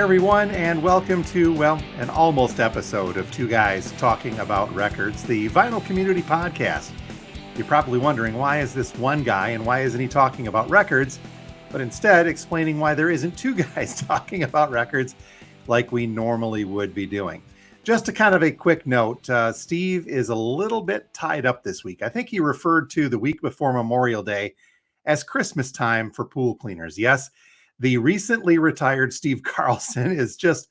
everyone, and welcome to, an almost episode of Two Guys Talking About Records, the Vinyl Community podcast. You're probably wondering, why is this one guy and why isn't he talking about records, but instead explaining why there isn't two guys talking about records like we normally would be doing. Just a kind of a quick note, Steve is a little bit tied up this week. I think he referred to the week before Memorial Day as Christmas time for pool cleaners. Yes, the recently retired Steve Carlson is just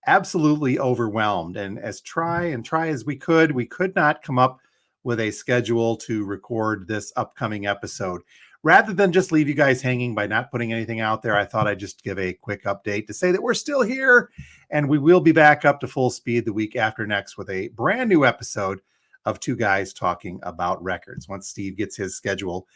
absolutely overwhelmed. And as try as we could not come up with a schedule to record this upcoming episode. Rather than just leave you guys hanging by not putting anything out there, I thought I'd just give a quick update to say that we're still here and we will be back up to full speed the week after next with a brand new episode of Two Guys Talking About Records. Once Steve gets his schedule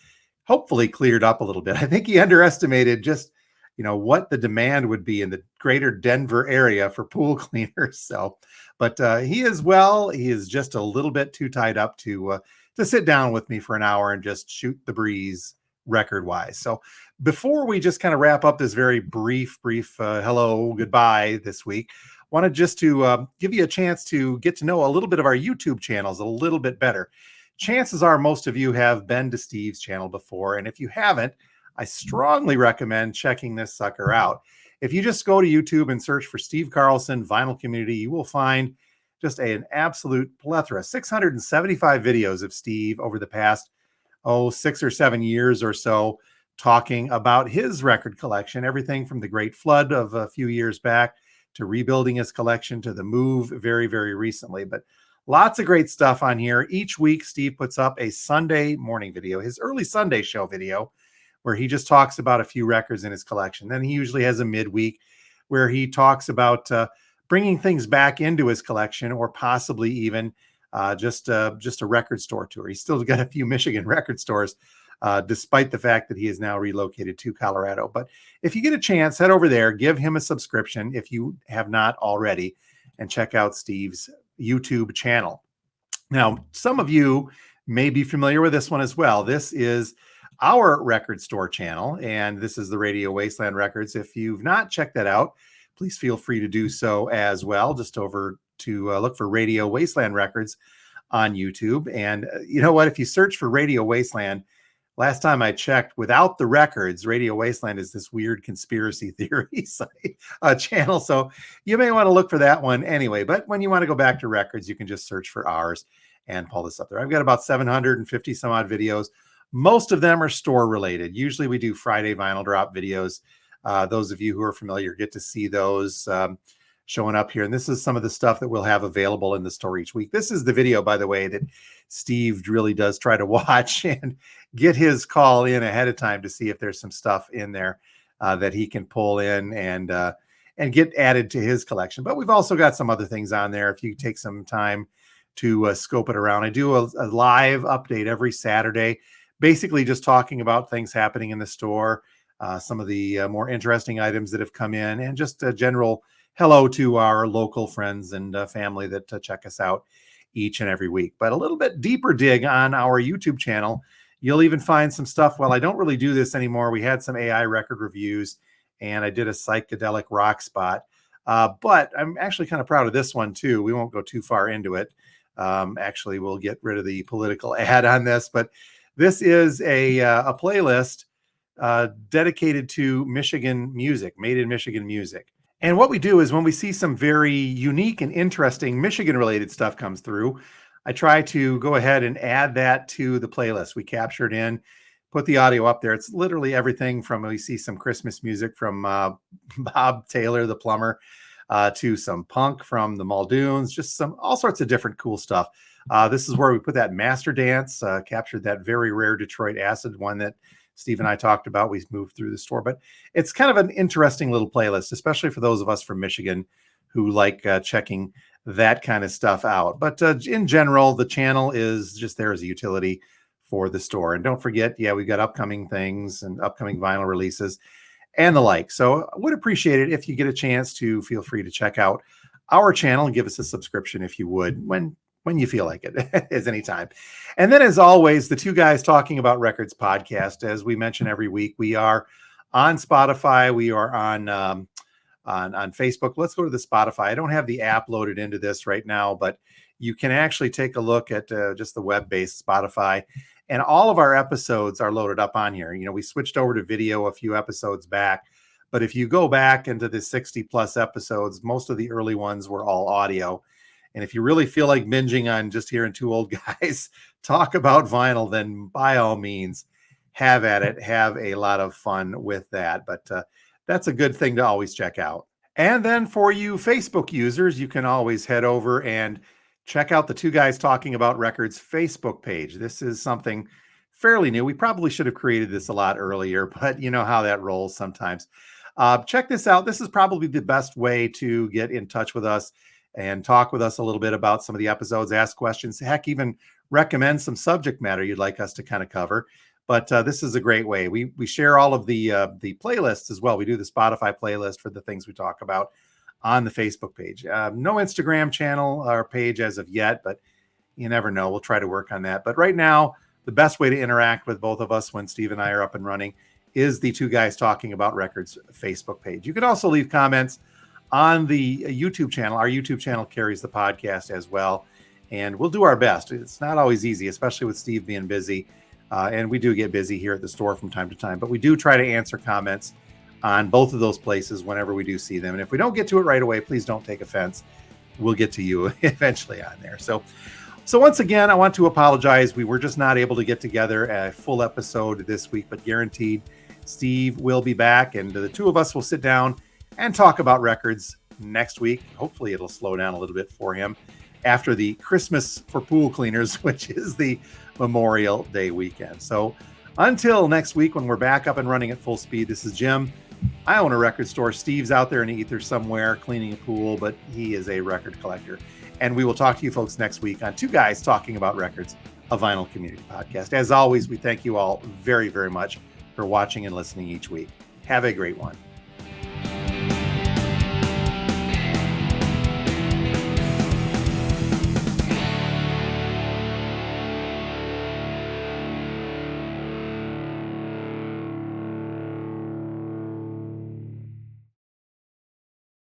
hopefully cleared up a little bit. I think he underestimated just what the demand would be in the greater Denver area for pool cleaners. So, but he is well. He is just a little bit too tied up to sit down with me for an hour and just shoot the breeze record wise. So before we just kind of wrap up this very brief hello, goodbye this week, wanted just to give you a chance to get to know a little bit of our YouTube channels a little bit better. Chances are most of you have been to Steve's channel before. And if you haven't, I strongly recommend checking this sucker out. If you just go to YouTube and search for Steve Carlson Vinyl Community, you will find just an absolute plethora, 675 videos of Steve over the past, 6 or 7 years or so, talking about his record collection, everything from the Great Flood of a few years back to rebuilding his collection to the move very, very recently. But lots of great stuff on here. Each week, Steve puts up a Sunday morning video, his early Sunday show video, where he just talks about a few records in his collection. Then he usually has a midweek where he talks about bringing things back into his collection, or possibly even just a record store tour. He's still got a few Michigan record stores, despite the fact that he is now relocated to Colorado. But if you get a chance, head over there, give him a subscription if you have not already, and check out Steve's YouTube channel. Now, some of you may be familiar with this one as well. This is our record store channel, and this is the Radio Wasteland Records. If you've not checked that out, please feel free to do so as well. Just over to look for Radio Wasteland Records on YouTube. And you know what? If you search for Radio Wasteland, last time I checked, without the records, Radio Wasteland is this weird conspiracy theory site, channel. So you may want to look for that one anyway. But when you want to go back to records, you can just search for ours and pull this up there. I've got about 750 some odd videos. Most of them are store related. Usually we do Friday vinyl drop videos. Those of you who are familiar get to see those showing up here. And this is some of the stuff that we'll have available in the store each week. This is the video, by the way, that Steve really does try to watch and get his call in ahead of time to see if there's some stuff in there that he can pull in and get added to his collection. But we've also got some other things on there if you take some time to scope it around. I do a live update every Saturday, basically just talking about things happening in the store, some of the more interesting items that have come in, and just a general hello to our local friends and family that check us out each and every week. But a little bit deeper dig on our YouTube channel, you'll even find some stuff. Well, I don't really do this anymore. We had some AI record reviews, and I did a psychedelic rock spot. But I'm actually kind of proud of this one too. We won't go too far into it. Actually, we'll get rid of the political ad on this, but this is a playlist dedicated to Michigan music, made in Michigan music. And what we do is when we see some very unique and interesting Michigan-related stuff comes through, I try to go ahead and add that to the playlist. We capture it in, put the audio up there. It's literally everything from, we see some Christmas music from Bob Taylor, the plumber, to some punk from the Muldoons, just all sorts of different cool stuff. This is where we put that Master Dance, captured that very rare Detroit acid one that Steve and I talked about. We moved through the store, but it's kind of an interesting little playlist, especially for those of us from Michigan who like checking that kind of stuff out. But in general, the channel is just there as a utility for the store. And don't forget, we've got upcoming things and upcoming vinyl releases and the like. So I would appreciate it if you get a chance to feel free to check out our channel and give us a subscription if you would, when you feel like it, as any time. And then, as always, the Two Guys Talking About Records podcast, as we mention every week, we are on Spotify. We are on on Facebook. Let's go to the Spotify. I don't have the app loaded into this right now, but you can actually take a look at just the web-based Spotify. And all of our episodes are loaded up on here. We switched over to video a few episodes back. But if you go back into the 60 plus episodes, most of the early ones were all audio. And if you really feel like binging on just hearing two old guys talk about vinyl, then by all means, have at it. Have a lot of fun with that. But that's a good thing to always check out. And then for you Facebook users, you can always head over and check out the Two Guys Talking About Records Facebook page. This is something fairly new. We probably should have created this a lot earlier, but you know how that rolls sometimes. Check this out. This is probably the best way to get in touch with us and talk with us a little bit about some of the episodes, ask questions, heck, even recommend some subject matter you'd like us to kind of cover. But this is a great way. We share all of the playlists as well. We do the Spotify playlist for the things we talk about on the Facebook page. No Instagram channel or page as of yet, but you never know. We'll try to work on that. But right now, the best way to interact with both of us when Steve and I are up and running is the Two Guys Talking About Records Facebook page. You can also leave comments on the YouTube channel. Our YouTube channel carries the podcast as well, and we'll do our best. It's not always easy, especially with Steve being busy, and we do get busy here at the store from time to time, but we do try to answer comments on both of those places whenever we do see them. And if we don't get to it right away, please don't take offense. We'll get to you eventually on there. So once again, I want to apologize. We were just not able to get together a full episode this week, but guaranteed Steve will be back, and the two of us will sit down and talk about records next week. Hopefully it'll slow down a little bit for him after the Christmas for pool cleaners, which is the Memorial Day weekend. So until next week, when we're back up and running at full speed, this is Jim. I own a record store. Steve's out there in the ether somewhere cleaning a pool, but he is a record collector. And we will talk to you folks next week on Two Guys Talking About Records, a vinyl community podcast. As always, we thank you all very, very much for watching and listening each week. Have a great one.